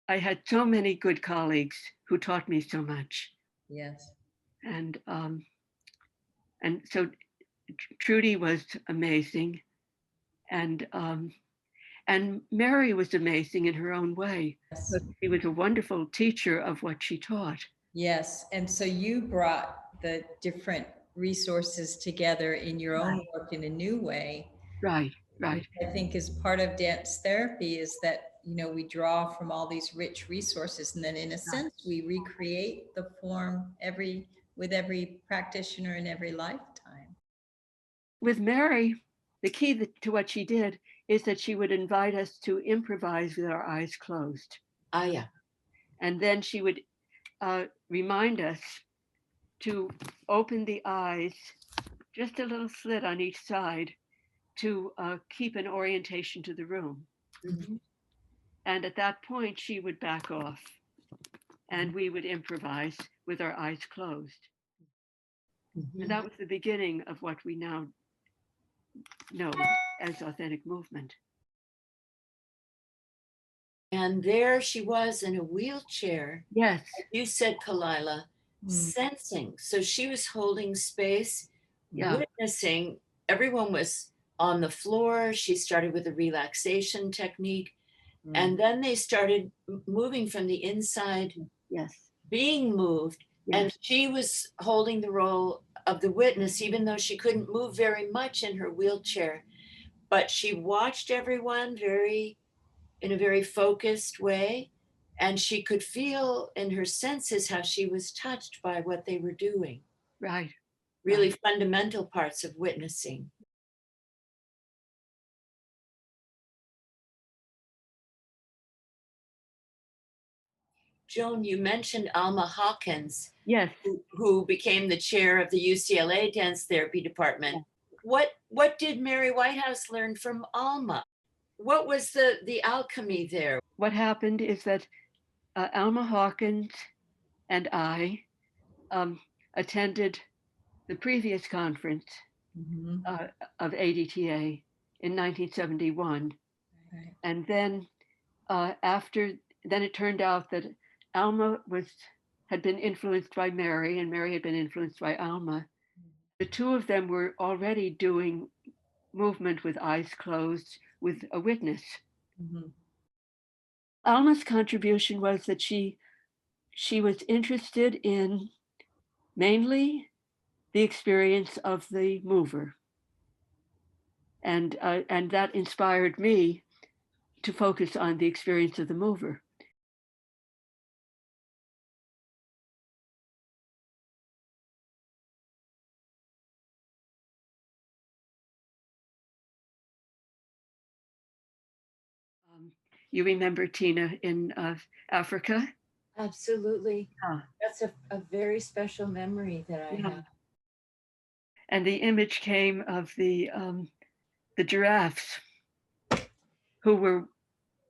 I had so many good colleagues who taught me so much. Yes. And so Trudi was amazing, and Mary was amazing in her own way. Yes. But she was a wonderful teacher of what she taught. Yes. And so you brought the different resources together in your own work in a new way. Right, right. Which I think is part of dance therapy, is that, you know, we draw from all these rich resources, and then in a sense we recreate the form with every practitioner in every lifetime. With Mary, the key to what she did is that she would invite us to improvise with our eyes closed. Ah, yeah. And then she would remind us to open the eyes, just a little slit on each side, to keep an orientation to the room. Mhm. And at that point, she would back off and we would improvise with our eyes closed. Mhm. And that was the beginning of what we now know as authentic movement. And there she was in a wheelchair. Yes. You said, Kalila, sensing. So she was holding space, witnessing. Everyone was on the floor. She started with a relaxation technique. And then they started moving from the inside, being moved. And she was holding the role of the witness, even though she couldn't move very much in her wheelchair. But she watched everyone in a very focused way. And she could feel in her senses how she was touched by what they were doing. Right. Really fundamental parts of witnessing. Joan, you mentioned Alma Hawkins, yes, who became the chair of the UCLA Dance Therapy Department. What did Mary Whitehouse learn from Alma? What was the alchemy there? What happened is that Alma Hawkins and I attended the previous conference of ADTA in 1971. Right. And then then it turned out that Alma had been influenced by Mary, and Mary had been influenced by Alma. The two of them were already doing movement with eyes closed with a witness. Alma's contribution was that she was interested in mainly the experience of the mover. And that inspired me to focus on the experience of the mover. You remember Tina in Africa? Absolutely. That's a very special memory that I have. And the image came of the giraffes, who were,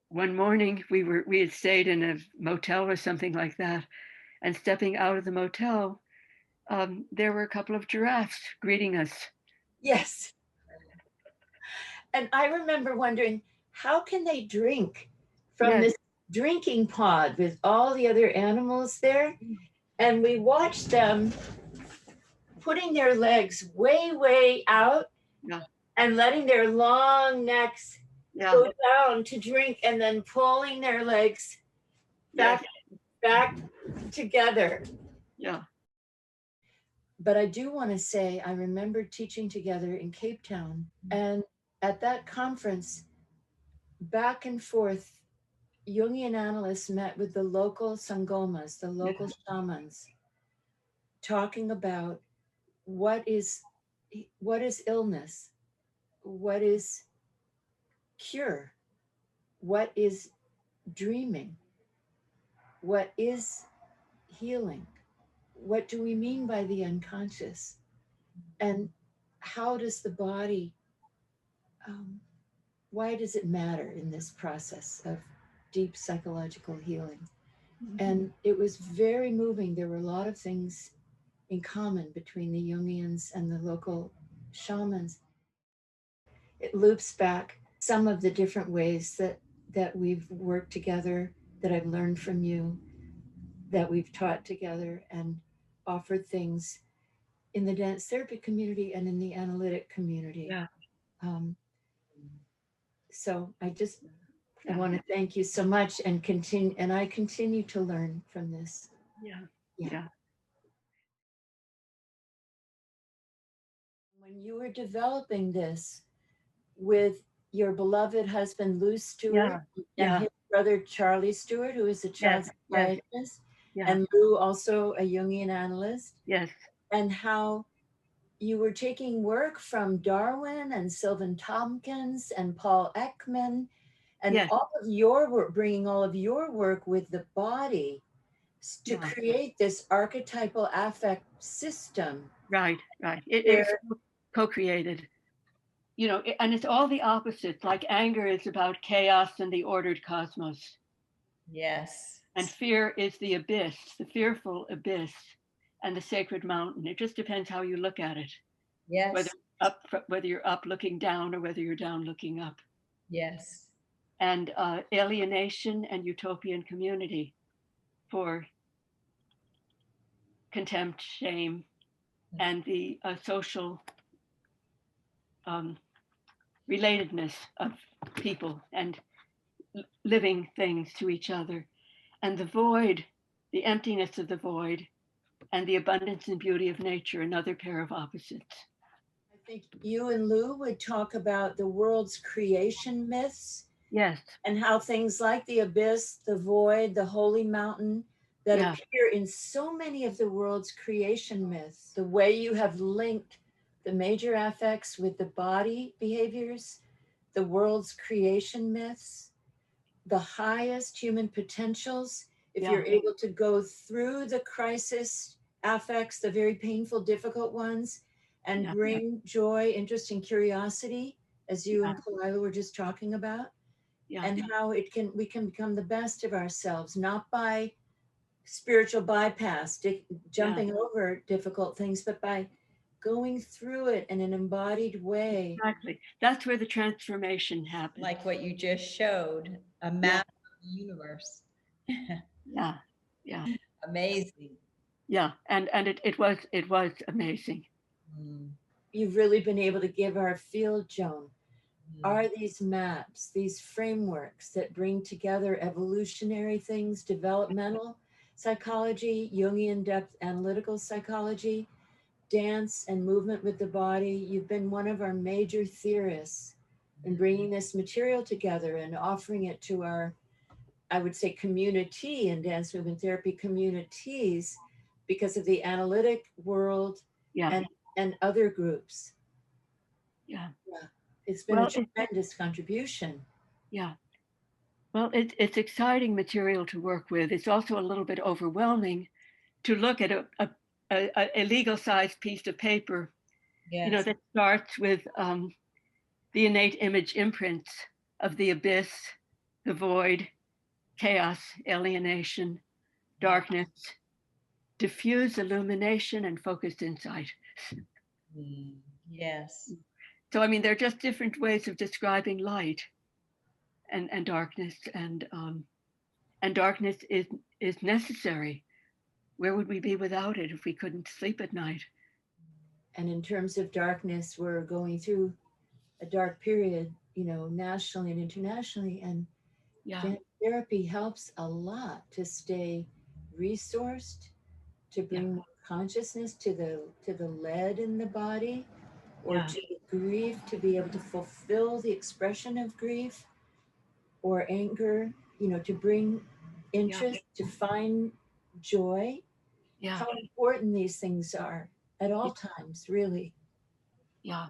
one morning we had stayed in a motel or something like that, and stepping out of the motel, there were a couple of giraffes greeting us. Yes. And I remember wondering, how can they drink from this drinking pod with all the other animals there? And we watched them putting their legs way, way out and letting their long necks go down to drink, and then pulling their legs back together. Yeah. But I do want to say, I remember teaching together in Cape Town, and at that conference, back and forth, Jungian analysts met with the local sangomas, the local shamans, talking about what is illness, what is cure, what is dreaming, what is healing, what do we mean by the unconscious, and how does the body, why does it matter in this process of deep psychological healing? And it was very moving. There were a lot of things in common between the Jungians and the local shamans. It loops back some of the different ways that we've worked together that I've learned from you, that we've taught together and offered things in the dance therapy community and in the analytic community. Yeah. Um, so I Yeah. want to thank you so much, and I continue to learn from this. Yeah. Yeah. Yeah. When you were developing this with your beloved husband Lou Stewart Yeah. and Yeah. his brother Charlie Stewart, who is a child Yes. psychiatrist, Yeah. and Lou also a Jungian analyst, Yes. and how you were taking work from Darwin and Sylvan Tompkins and Paul Ekman, and Yes. all of your work, bringing all of your work with the body to Yeah. create this archetypal affect system. Right. Right. It was co-created. You know, and it's all the opposites. Like anger is about chaos and the ordered cosmos. Yes. And fear is the abyss, the fearful abyss, and the sacred mountain. It just depends how you look at it. Yes. Whether you're up looking down or whether you're down looking up. Yes. And alienation and utopian community for contempt, shame, and the social relatedness of people and living things to each other. And the void, the emptiness of the void, and the abundance and beauty of nature, another pair of opposites. I think you and Lou would talk about the world's creation myths. Yes. And how things like the abyss, the void, the holy mountain that appear in so many of the world's creation myths, the way you have linked the major affects with the body behaviors, the world's creation myths, the highest human potentials, if you're able to go through the crisis affects, the very painful, difficult ones, and bring joy, interest, and curiosity, as you and Kalila were just talking about. And how we can become the best of ourselves, not by spiritual bypass, jumping over difficult things, but by going through it in an embodied way. Exactly. That's where the transformation happens. Like what you just showed, a map of the universe. Yeah. Yeah. Amazing. Yeah. And it was amazing. You've really been able to give our field, Joan. Are these maps, these frameworks that bring together evolutionary things, developmental psychology, Jungian depth analytical psychology, dance and movement with the body? You've been one of our major theorists in bringing this material together and offering it to our, I would say, community and dance movement therapy communities because of the analytic world and other groups. Yeah. It's been a tremendous contribution. Yeah. Well, it's exciting material to work with. It's also a little bit overwhelming to look at a legal-sized piece of paper, that starts with the innate image imprints of the abyss, the void, chaos, alienation, darkness, diffuse illumination, and focused insight. Yes. So, I mean, they're just different ways of describing light and darkness, and darkness is necessary. Where would we be without it if we couldn't sleep at night? And in terms of darkness, we're going through a dark period, nationally and internationally, and therapy helps a lot to stay resourced, to bring more consciousness to the lead in the body, or to the grief, to be able to fulfill the expression of grief or anger, to bring interest, to find joy. How important these things are at all times, really. Yeah.